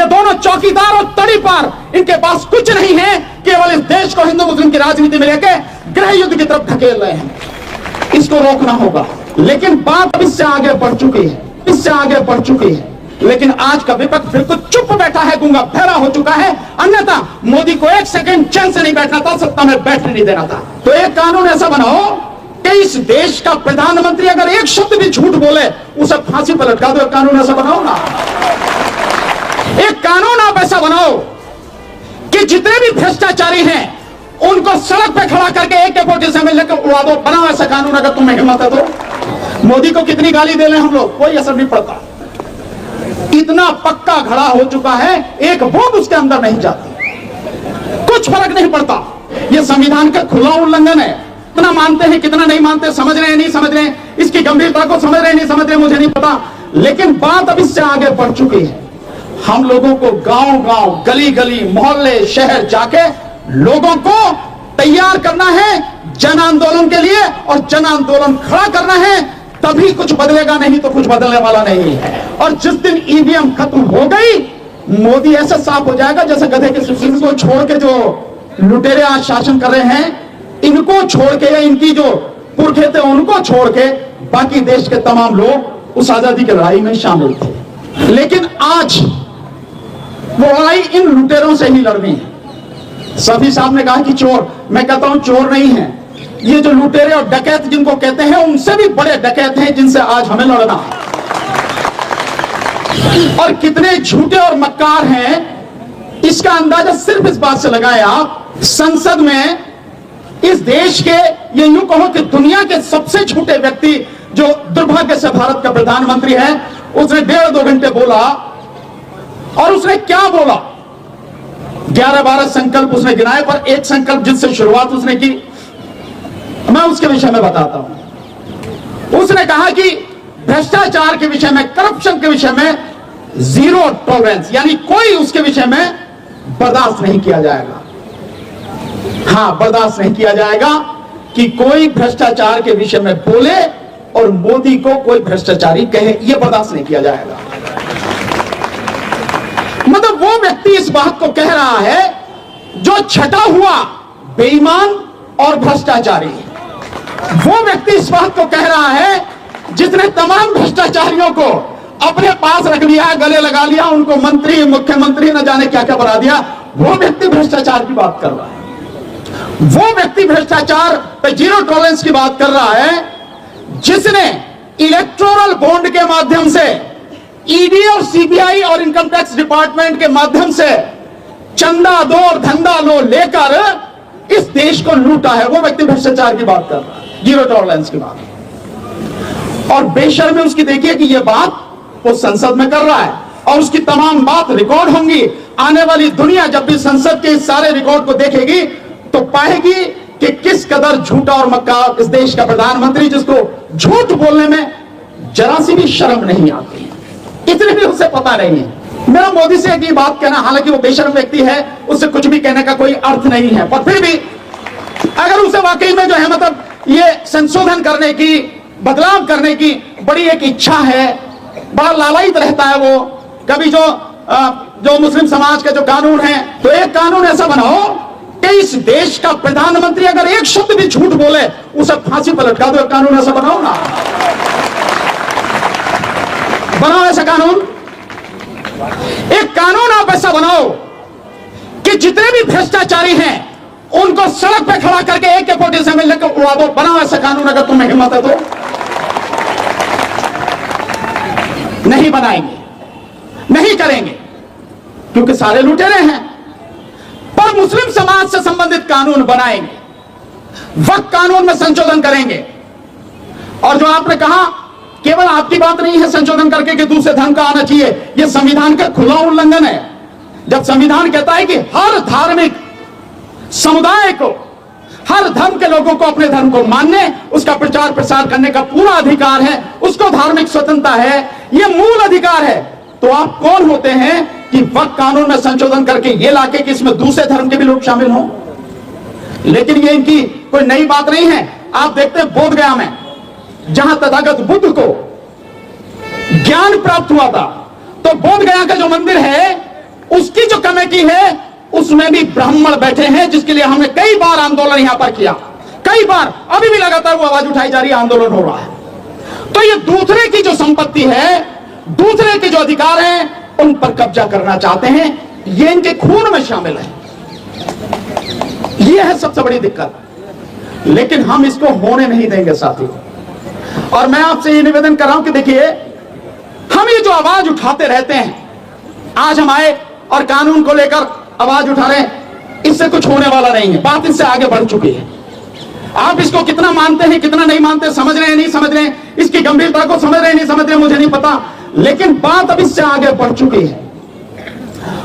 ये दोनों चौकीदार और तड़ीपार, इनके पास कुछ नहीं है, केवल इस देश को हिंदू मुस्लिम की राजनीति में लेके गृह युद्ध की तरफ धकेल रहे हैं। इसको रोकना होगा। लेकिन बात इससे आगे बढ़ चुकी है, इससे आगे बढ़ चुकी है। लेकिन आज का विपक्ष बिल्कुल चुप बैठा है, गूंगा बहरा हो चुका है। अन्यथा मोदी को एक सेकंड चैन से नहीं बैठना था, सत्ता में बैठने नहीं देना था। तो एक कानून ऐसा बनाओ कि इस देश का प्रधानमंत्री अगर एक शब्द भी झूठ बोले उसे फांसी पर लटका दो। एक कानून ऐसा बनाओ ना, एक कानून आप ऐसा बनाओ कि जितने भी भ्रष्टाचारी हैं उनको सड़क पे खड़ा करके AK-47 लेकर उड़ा दो। बनाओ ऐसा कानून अगर तुम्हें हिम्मत है तो। मोदी को कितनी गाली दे ले हम लोग, कोई असर नहीं पड़ता। इतना पक्का खड़ा हो चुका है, एक वोट उसके अंदर नहीं जाती, कुछ फर्क नहीं पड़ता। यह संविधान का खुला उल्लंघन है। कितना मानते हैं कितना नहीं मानते, समझ रहे हैं नहीं समझ रहे, इसकी गंभीरता को समझ रहे हैं नहीं समझ रहे, मुझे नहीं पता। लेकिन बात अब इससे आगे बढ़ चुकी है। हम लोगों को गांव गांव, गली गली, मोहल्ले, शहर जाके लोगों को तैयार करना है जन आंदोलन के लिए, और जन आंदोलन खड़ा करना है, तभी कुछ बदलेगा, नहीं तो कुछ बदलने वाला नहीं है। और जिस दिन EVM खत्म हो गई, मोदी ऐसे साफ हो जाएगा जैसे गधे के सुशील को छोड़ के जो लुटेरे आज शासन कर रहे हैं, इनको छोड़ के या इनकी जो पुरखे थे उनको छोड़ के बाकी देश के तमाम लोग उस आजादी की लड़ाई में शामिल थे। लेकिन आज वो लड़ाई इन लुटेरों से ही लड़नी है। सभी साहब ने कहा कि चोर, मैं कहता हूं चोर नहीं है, ये जो लुटेरे और डकैत जिनको कहते हैं उनसे भी बड़े डकैत हैं जिनसे आज हमें लड़ना। और कितने झूठे और मक्कार हैं इसका अंदाजा सिर्फ इस बात से लगाएं आप, संसद में इस देश के, ये यूं कहो कि दुनिया के सबसे झूठे व्यक्ति जो दुर्भाग्य से भारत का प्रधानमंत्री है, उसने 1.5-2 घंटे बोला। और उसने क्या बोला? 11-12 संकल्प उसने गिनाए, पर एक संकल्प जिससे शुरुआत उसने की, मैं उसके विषय में बताता हूं। उसने कहा कि भ्रष्टाचार के विषय में, करप्शन के विषय में जीरो टॉलरेंस, यानी कोई उसके विषय में बर्दाश्त नहीं किया जाएगा। हां, बर्दाश्त नहीं किया जाएगा कि कोई भ्रष्टाचार के विषय में बोले और मोदी को कोई भ्रष्टाचारी कहे, यह बर्दाश्त नहीं किया जाएगा। मतलब वो व्यक्ति इस बात को कह रहा है जो छटा हुआ बेईमान और भ्रष्टाचारी, वो व्यक्ति इस बात को कह रहा है जिसने तमाम भ्रष्टाचारियों को अपने पास रख लिया, गले लगा लिया, उनको मंत्री, मुख्यमंत्री न जाने क्या क्या बना दिया, वो व्यक्ति भ्रष्टाचार की बात कर रहा है। वो व्यक्ति भ्रष्टाचार पे जीरो टॉलरेंस की बात कर रहा है जिसने इलेक्टोरल बॉन्ड के माध्यम से ईडी और सीबीआई और इनकम टैक्स डिपार्टमेंट के माध्यम से चंदा दो और धंधा लो लेकर इस देश को लूटा है। वो व्यक्ति भ्रष्टाचार की बात कर रहा है, जीरो टॉलरेंस की बात। और बेशर्मी उसकी देखिए कि यह बात वो संसद में कर रहा है और उसकी तमाम बात रिकॉर्ड होंगी। आने वाली दुनिया जब भी संसद के इस सारे रिकॉर्ड को देखेगी तो पाएगी कि किस कदर झूठा और मक्कार इस देश का प्रधानमंत्री, जिसको झूठ बोलने में जरा सी भी शर्म नहीं आती, इतनी भी उसे पता नहीं है। मेरा मोदी से एक ही बात कहना, हालांकि वो बेशर्म व्यक्ति है, उससे कुछ भी कहने का कोई अर्थ नहीं है, पर फिर भी अगर उसे वाकई में जो है मतलब ये संशोधन करने की, बदलाव करने की बड़ी एक इच्छा है, बड़ा लालायित रहता है वो, कभी जो मुस्लिम समाज के जो कानून है, तो एक कानून ऐसा बनाओ कि इस देश का प्रधानमंत्री अगर एक शब्द भी झूठ बोले उसे फांसी पर लटका दो। एक कानून ऐसा बनाओ ना, बनाओ ऐसा कानून। एक कानून आप ऐसा बनाओ कि जितने भी भ्रष्टाचारी हैं उनको सड़क पे खड़ा करके AK-47 लेकर उड़ा दो। बनाओ ऐसा कानून अगर तुम्हें हिम्मत है तो। नहीं बनाएंगे, नहीं करेंगे, क्योंकि सारे लुटेरे हैं। पर मुस्लिम समाज से संबंधित कानून बनाएंगे, वक्त कानून में संशोधन करेंगे। और जो आपने कहा, केवल आपकी बात नहीं है संशोधन करके कि दूसरे धर्म का आना चाहिए, यह संविधान का खुला उल्लंघन है। जब संविधान कहता है कि हर धार्मिक समुदाय को, हर धर्म के लोगों को अपने धर्म को मानने, उसका प्रचार प्रसार करने का पूरा अधिकार है, उसको धार्मिक स्वतंत्रता है, यह मूल अधिकार है, तो आप कौन होते हैं कि वक्त कानून में संशोधन करके ये लाके कि इसमें दूसरे धर्म के भी लोग शामिल हों? लेकिन ये इनकी कोई नई बात नहीं है। आप देखते हैं बोध गया में, जहां तथागत बुद्ध को ज्ञान प्राप्त हुआ था, तो बोध गया का जो मंदिर है की है उसमें भी ब्राह्मण बैठे हैं, जिसके लिए हमने कई बार आंदोलन यहां पर किया, कई बार, अभी भी लगातार वो आवाज उठाई जा रही है, आंदोलन हो रहा है। तो ये दूसरे की जो संपत्ति है, दूसरे के जो अधिकार हैं, उन पर कब्जा करना चाहते हैं, ये इनके खून में शामिल है। ये है सबसे बड़ी दिक्कत, लेकिन हम इसको होने नहीं देंगे साथी। और मैं आपसे ये निवेदन कर रहा हूं कि देखिए, हम ये जो आवाज उठाते रहते हैं, आज हम आए और कानून को लेकर आवाज उठा रहे हैं, इससे कुछ होने वाला नहीं है, बात इससे आगे बढ़ चुकी है। आप इसको कितना मानते हैं, कितना नहीं मानते, समझ रहे हैं नहीं समझ रहे हैं, इसकी गंभीरता को समझ रहे हैं नहीं समझ रहे हैं, मुझे नहीं पता, लेकिन बात अब इससे आगे बढ़ चुकी है।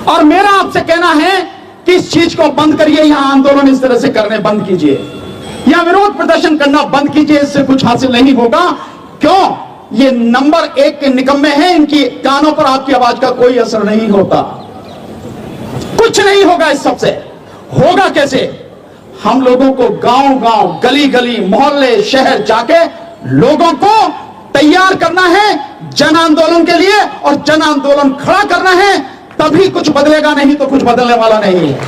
और मेरा आपसे कहना है कि इस चीज को बंद करिए, यहां आंदोलन इस तरह से करने बंद कीजिए, या विरोध प्रदर्शन करना बंद कीजिए, इससे कुछ हासिल नहीं होगा। क्यों? ये नंबर 1 के निकम्मे हैं, इनकी कानों पर आपकी आवाज का कोई असर नहीं होता, कुछ नहीं होगा। इस सबसे होगा कैसे? हम लोगों को गांव गांव, गली गली, मोहल्ले, शहर जाके लोगों को तैयार करना है जन आंदोलन के लिए, और जन आंदोलन खड़ा करना है, तभी कुछ बदलेगा, नहीं तो कुछ बदलने वाला नहीं है।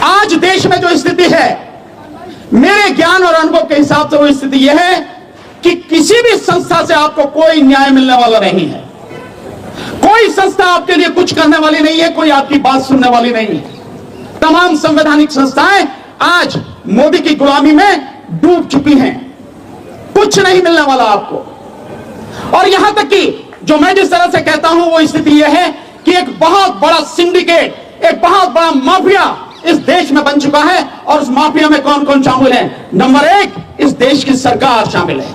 आज देश में जो स्थिति है, मेरे ज्ञान और अनुभव के हिसाब से वो स्थिति यह है कि किसी भी संस्था से आपको कोई न्याय मिलने वाला नहीं है, कोई संस्था आपके लिए कुछ करने वाली नहीं है, कोई आपकी बात सुनने वाली नहीं है। तमाम संवैधानिक संस्थाएं आज मोदी की गुलामी में डूब चुकी हैं, कुछ नहीं मिलने वाला आपको। और यहां तक कि जो मैं जिस तरह से कहता हूं वो स्थिति यह है कि एक बहुत बड़ा सिंडिकेट, एक बहुत बड़ा माफिया इस देश में बन चुका है। और उस माफिया में कौन कौन शामिल है? नंबर 1, इस देश की सरकार शामिल है,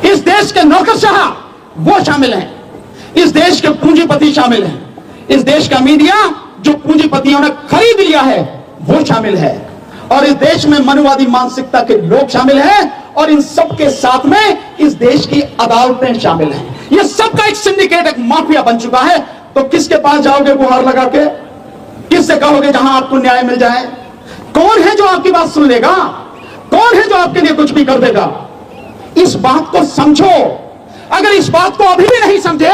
इस देश के नौकरशाह वो शामिल हैं, इस देश के पूंजीपति शामिल हैं, इस देश का मीडिया जो पूंजीपतियों ने खरीद लिया है वो शामिल है, और इस देश में मनुवादी मानसिकता के लोग शामिल हैं, और इन सब के साथ में इस देश की अदालतें शामिल हैं। ये सबका एक सिंडिकेट, एक माफिया बन चुका है। तो किसके पास जाओगे गुहार लगा के? किससे कहोगे जहां आपको न्याय मिल जाए? कौन है जो आपकी बात सुन लेगा? कौन है जो आपके लिए कुछ भी कर देगा? इस बात को समझो। अगर इस बात को अभी भी नहीं समझे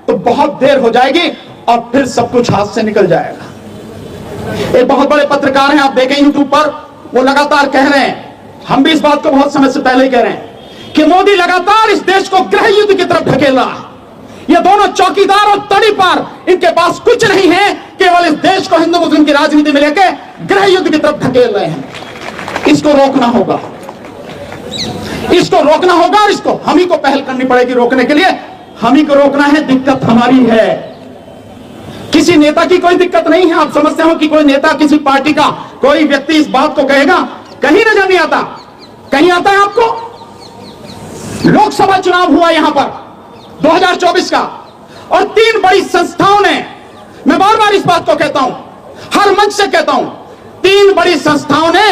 तो बहुत देर हो जाएगी और फिर सब कुछ हाथ से निकल जाएगा। एक बहुत बड़े पत्रकार हैं, आप देखें यूट्यूब पर, वो लगातार कह रहे हैं, हम भी इस बात को बहुत समय से पहले ही कह रहे हैं, कि मोदी लगातार इस देश को गृह युद्ध की तरफ ढकेल रहा है। ये दोनों चौकीदार और तड़ीपार, इनके पास कुछ नहीं है, केवल इस देश को हिंदू मुस्लिम की राजनीति में लेकर गृह युद्ध की तरफ ढकेल रहे हैं। इसको रोकना होगा, इसको रोकना होगा, और इसको हम ही को पहल करनी पड़ेगी रोकने के लिए। हम ही को रोकना है, दिक्कत हमारी है, किसी नेता की कोई दिक्कत नहीं है। आप समझते हो कि कोई नेता, किसी पार्टी का कोई व्यक्ति इस बात को कहेगा? कहीं नजर नहीं आता। कहीं आता है आपको? लोकसभा चुनाव हुआ यहां पर 2024 का, और 3 बड़ी संस्थाओं ने, मैं बार बार इस बात को कहता हूं, हर मंच से कहता हूं, 3 बड़ी संस्थाओं ने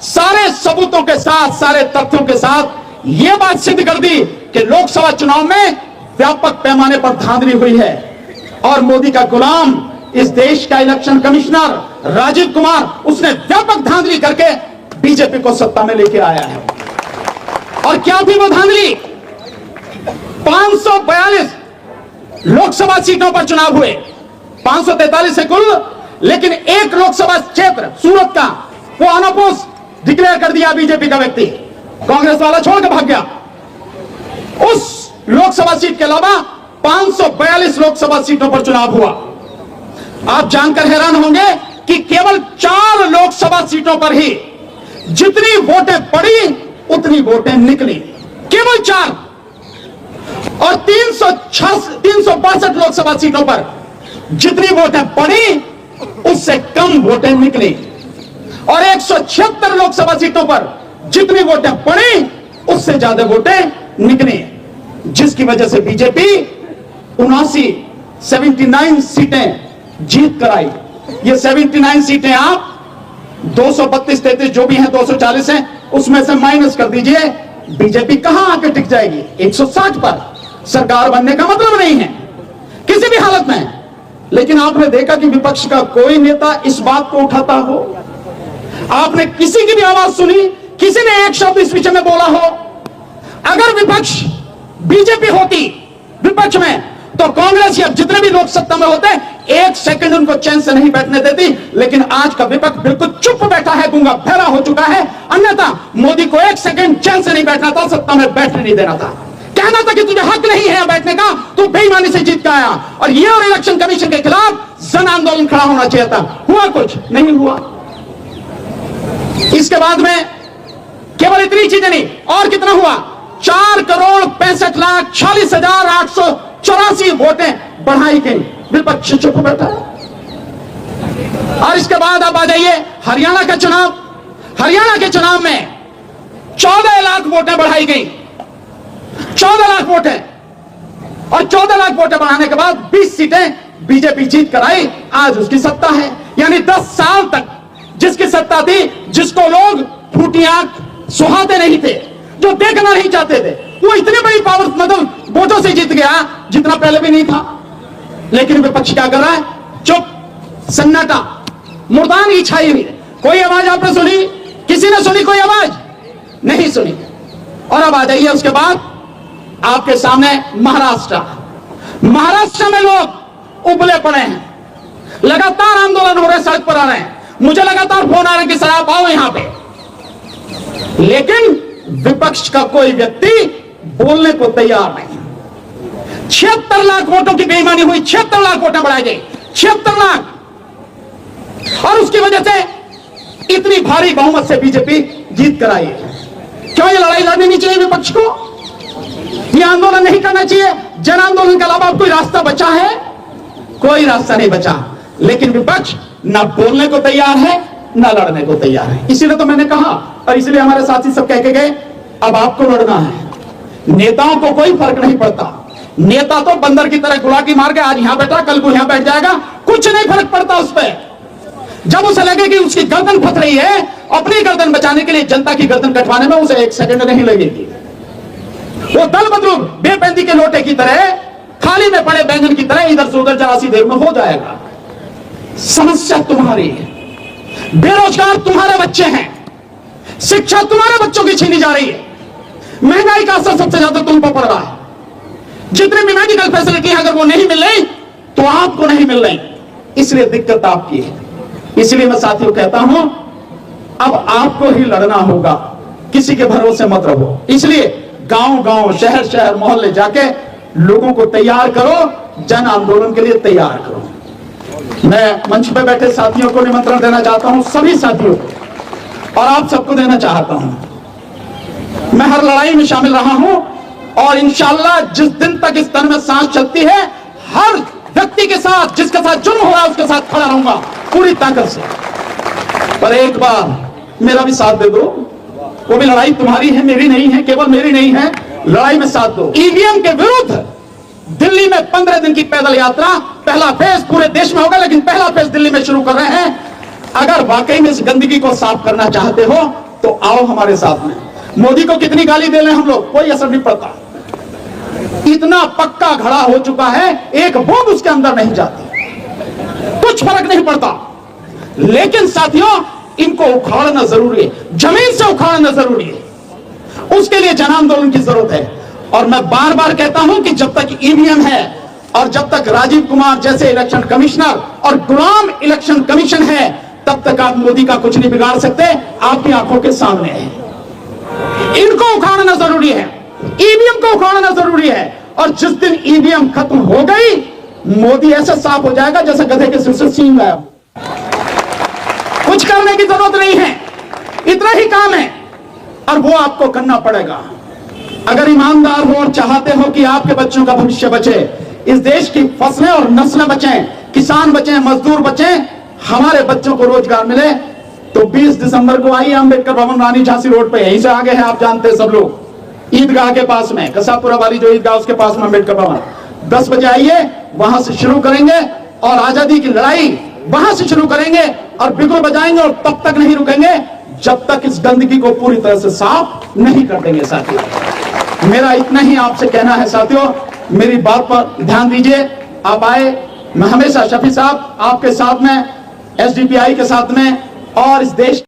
सारे सबूतों के साथ, सारे तथ्यों के साथ यह बात सिद्ध कर दी कि लोकसभा चुनाव में व्यापक पैमाने पर धांधली हुई है, और मोदी का गुलाम, इस देश का इलेक्शन कमिश्नर राजीव कुमार, उसने व्यापक धांधली करके बीजेपी को सत्ता में लेके आया है। और क्या थी वो धांधली? 542 लोकसभा सीटों पर चुनाव हुए, 543 है कुल, लेकिन एक लोकसभा क्षेत्र सूरत का वो अनपोज डिक्लेयर कर दिया बीजेपी का व्यक्ति, कांग्रेस वाला छोड़ के भाग गया। उस लोकसभा सीट के अलावा 542 लोकसभा सीटों पर चुनाव हुआ। आप जानकर हैरान होंगे कि केवल 4 लोकसभा सीटों पर ही जितनी वोटें पड़ी उतनी वोटें निकली, केवल 4। और 362 लोकसभा सीटों पर जितनी वोटें पड़ी उससे कम वोटें निकली, और 176 लोकसभा सीटों पर जितनी वोटें पड़ी उससे ज्यादा वोटें निकली, जिसकी वजह से बीजेपी 79 सीटें जीत कर आई। ये 79 सीटें आप 232-33 जो भी हैं, 240 हैं, उसमें से माइनस कर दीजिए, बीजेपी कहां आके टिक जाएगी? 160 पर। सरकार बनने का मतलब नहीं है किसी भी हालत में। लेकिन आपने देखा कि विपक्ष का कोई नेता इस बात को उठाता हो? आपने किसी की भी आवाज सुनी? किसी ने एक शब्द इस विषय में बोला हो? अगर विपक्ष बीजेपी होती विपक्ष में, तो कांग्रेस या जितने भी लोग सत्ता में होते एक सेकंड उनको चैन से नहीं बैठने देती। लेकिन आज का विपक्ष बिल्कुल चुप बैठा है, गूंगा बहरा हो चुका है। अन्यथा मोदी को एक सेकंड चैन से नहीं बैठना था, सत्ता में बैठने नहीं देना था, कहना था कि तुझे हक नहीं है बैठने का, तू बेईमानी से जीत के आया। और ये और इलेक्शन कमीशन के खिलाफ जन आंदोलन खड़ा होना चाहिए था। हुआ कुछ नहीं हुआ। इसके बाद में केवल इतनी चीजें नहीं, और कितना हुआ, 4,65,46,884 वोटें बढ़ाई गई। विपक्ष चुप बैठा है। और इसके बाद आप आ जाइए हरियाणा का चुनाव। हरियाणा के चुनाव में 14 लाख वोटें बढ़ाई गई, 14 लाख वोटें। और 14 लाख वोटें बढ़ाने के बाद 20 सीटें बीजेपी जीत कर आई। आज उसकी सत्ता है। यानी 10 साल तक जिसकी सत्ता थी, जिसको लोग फूटी आंख सुहाते नहीं थे, जो देखना नहीं चाहते थे, वो इतनी बड़ी पावर मतलब वोटों से जीत गया जितना पहले भी नहीं था। लेकिन विपक्ष क्या कर रहा है, चुप, सन्नाटा, मुर्दानी छाई हुई है। कोई आवाज आपने सुनी? किसी ने सुनी कोई आवाज? नहीं सुनी। और अब आ जाइए उसके बाद आपके सामने महाराष्ट्र। महाराष्ट्र में लोग उबले पड़े हैं, लगातार आंदोलन हो रहे हैं, सड़क पर आ रहे हैं। मुझे लगातार फोन आ रहे हैं कि सर आप आओ यहां पे। लेकिन विपक्ष का कोई व्यक्ति बोलने को तैयार नहीं। 76 लाख वोटों की बेईमानी हुई, 76 लाख वोटें बढ़ाई गई, 76 लाख। और उसकी वजह से इतनी भारी बहुमत से बीजेपी जीत कर आई है। क्यों ये लड़ाई लड़नी नहीं चाहिए विपक्ष को? ये आंदोलन नहीं करना चाहिए? जन आंदोलन के अलावा कोई रास्ता बचा है? कोई रास्ता नहीं बचा। लेकिन विपक्ष ना बोलने को तैयार है, ना लड़ने को तैयार है। इसीलिए तो मैंने कहा, और इसलिए हमारे साथी सब कह के गए, अब आपको लड़ना है। नेताओं को कोई फर्क नहीं पड़ता। नेता तो बंदर की तरह गुलाटी मार के आज यहां बैठा, कल को यहां बैठ जाएगा, कुछ नहीं फर्क पड़ता उस पर। जब उसे लगे कि उसकी गर्दन फंस रही है, अपनी गर्दन बचाने के लिए जनता की गर्दन कटवाने में उसे एक सेकंड नहीं लगेगी। वो दल बदलू बेपेंदी के लोटे की तरह, थाली में पड़े बैंगन की तरह इधर से उधर जरा सी देर में हो जाएगा। समस्या तुम्हारी है, बेरोजगार तुम्हारे बच्चे हैं, शिक्षा तुम्हारे बच्चों की छीनी जा रही है, महंगाई का असर सबसे ज्यादा तुम पर पड़ रहा है। जितनी भी मेडिकल फैसिलिटी है अगर वो नहीं मिल रही तो आपको नहीं मिल रही, इसलिए दिक्कत आपकी है। इसलिए मैं साथियों कहता हूं, अब आपको ही लड़ना होगा, किसी के भरोसे मत रहो। इसलिए गांव गांव, शहर शहर, मोहल्ले जाके लोगों को तैयार करो, जन आंदोलन के लिए तैयार करो। मैं मंच पे बैठे साथियों को निमंत्रण देना चाहता हूं, सभी साथियों को, और आप सबको देना चाहता हूं। मैं हर लड़ाई में शामिल रहा हूं और इंशाअल्लाह जिस दिन तक इस तन में सांस चलती है, हर व्यक्ति के साथ, जिसके साथ जुर्म हो रहा है उसके साथ खड़ा रहूंगा पूरी ताकत से। पर एक बार मेरा भी साथ दे दो। वो भी लड़ाई तुम्हारी है, मेरी नहीं है, केवल मेरी नहीं है। लड़ाई में साथ दो। ईवीएम के विरुद्ध दिल्ली में 15 दिन की पैदल यात्रा, पहला फेज पूरे देश में होगा, लेकिन पहला फेज दिल्ली में शुरू कर रहे हैं। अगर वाकई में इस गंदगी को साफ करना चाहते हो तो आओ हमारे साथ में। मोदी को कितनी गाली दे लें हम लोग, कोई असर नहीं पड़ता। इतना पक्का घड़ा हो चुका है, एक बूंद उसके अंदर नहीं जाती, कुछ फर्क नहीं पड़ता। लेकिन साथियों, इनको उखाड़ना जरूरी है, जमीन से उखाड़ना जरूरी है। उसके लिए जन आंदोलन की जरूरत है। और मैं बार बार कहता हूं कि जब तक ईवीएम है और जब तक राजीव कुमार जैसे इलेक्शन कमिश्नर और गुलाम इलेक्शन कमीशन है, तब तक आप मोदी का कुछ नहीं बिगाड़ सकते। आपकी आंखों के सामने है। इनको उखाड़ना जरूरी है, ईवीएम को उखाड़ना जरूरी है। और जिस दिन ईवीएम खत्म हो गई, मोदी ऐसा साफ हो जाएगा जैसे गधे के सिर से सींग आया। कुछ करने की जरूरत नहीं है, इतना ही काम है और वो आपको करना पड़ेगा। अगर ईमानदार हो और चाहते हो कि आपके बच्चों का भविष्य बचे, इस देश की फसलें और नस्लें बचें, किसान बचें, मजदूर बचें, हमारे बच्चों को रोजगार मिले, तो 20 दिसंबर को आइए अंबेडकर भवन, रानी झांसी रोड पे, यहीं से आगे है, आप जानते हैं सब लोग, ईदगाह के पास में, कसापुरा वाली जो ईदगाह उसके पास में अंबेडकर भवन। 10 बजे आइए, वहां से शुरू करेंगे और आजादी की लड़ाई वहां से शुरू करेंगे और बिगुल बजाएंगे। और तब तक नहीं रुकेंगे जब तक इस गंदगी को पूरी तरह से साफ नहीं कर देंगे। साथियों, मेरा इतना ही आपसे कहना है। साथियों, मेरी बात पर ध्यान दीजिए। आप आए, मैं हमेशा शफी साहब आपके साथ में, एसडीपीआई के साथ में और इस देश